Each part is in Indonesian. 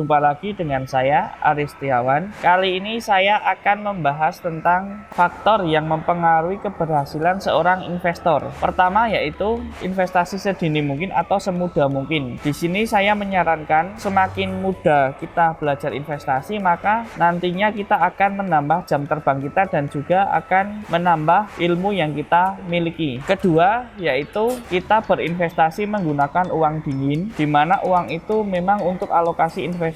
Jumpa lagi dengan saya, Aris Setiawan. Kali ini saya akan membahas tentang faktor yang mempengaruhi keberhasilan seorang investor. Pertama yaitu investasi sedini mungkin atau semudah mungkin. Di sini saya menyarankan semakin mudah kita belajar investasi, maka nantinya kita akan menambah jam terbang kita dan juga akan menambah ilmu yang kita miliki. Kedua yaitu kita berinvestasi menggunakan uang dingin, di mana uang itu memang untuk alokasi investasi.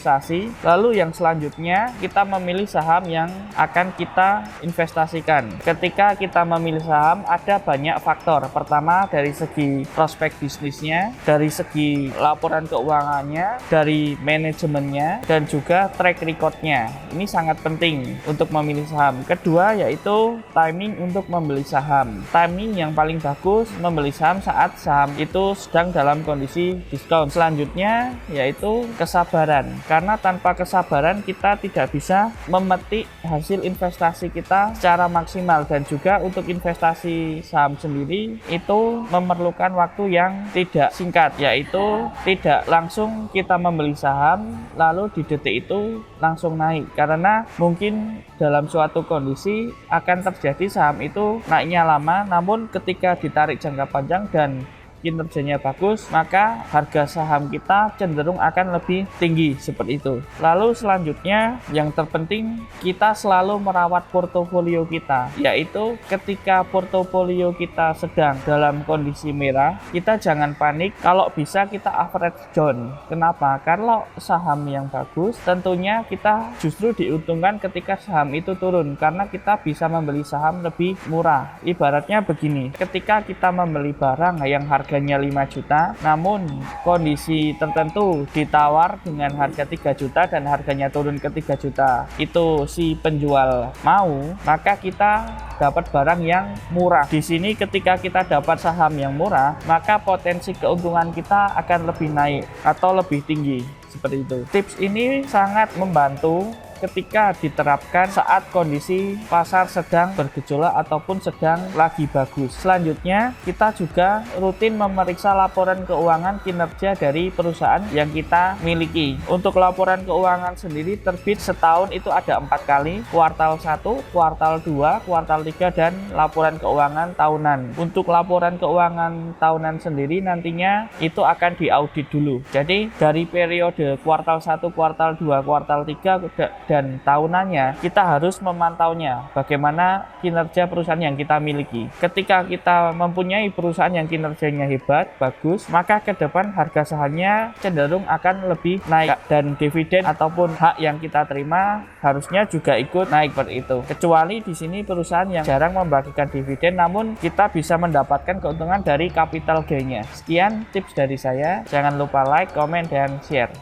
Lalu yang selanjutnya kita memilih saham yang akan kita investasikan. Ketika kita memilih saham ada banyak faktor. Pertama dari segi prospek bisnisnya, dari segi laporan keuangannya, dari manajemennya, dan juga track recordnya. Ini sangat penting untuk memilih saham. Kedua yaitu timing untuk membeli saham. Timing yang paling bagus membeli saham saat saham itu sedang dalam kondisi diskon. Selanjutnya yaitu kesabaran, karena tanpa kesabaran kita tidak bisa memetik hasil investasi kita secara maksimal. Dan juga untuk investasi saham sendiri itu memerlukan waktu yang tidak singkat, yaitu tidak langsung kita membeli saham lalu di detik itu langsung naik, karena mungkin dalam suatu kondisi akan terjadi saham itu naiknya lama, namun ketika ditarik jangka panjang dan kinerjanya bagus, maka harga saham kita cenderung akan lebih tinggi seperti itu. Lalu selanjutnya yang terpenting kita selalu merawat portofolio kita, yaitu ketika portofolio kita sedang dalam kondisi merah, kita jangan panik. Kalau bisa kita average down. Kenapa? Kalau saham yang bagus tentunya kita justru diuntungkan ketika saham itu turun, karena kita bisa membeli saham lebih murah. Ibaratnya begini, ketika kita membeli barang yang harganya 5 juta, namun kondisi tertentu ditawar dengan harga 3 juta dan harganya turun ke 3 juta, itu si penjual mau, maka kita dapat barang yang murah. Di sini ketika kita dapat saham yang murah, maka potensi keuntungan kita akan lebih naik atau lebih tinggi seperti itu. Tips ini sangat membantu ketika diterapkan saat kondisi pasar sedang bergejolak ataupun sedang lagi bagus. Selanjutnya kita juga rutin memeriksa laporan keuangan kinerja dari perusahaan yang kita miliki. Untuk laporan keuangan sendiri terbit setahun itu ada 4 kali, kuartal 1, kuartal 2, kuartal 3, dan laporan keuangan tahunan. Untuk laporan keuangan tahunan sendiri nantinya itu akan diaudit dulu. Jadi dari periode kuartal 1, kuartal 2, kuartal 3 dan tahunannya kita harus memantaunya bagaimana kinerja perusahaan yang kita miliki. Ketika kita mempunyai perusahaan yang kinerjanya hebat, bagus, maka ke depan harga sahamnya cenderung akan lebih naik dan dividen ataupun hak yang kita terima harusnya juga ikut naik seperti itu. Kecuali di sini perusahaan yang jarang membagikan dividen, namun kita bisa mendapatkan keuntungan dari capital gain-nya. Sekian tips dari saya. Jangan lupa like, komen, dan share.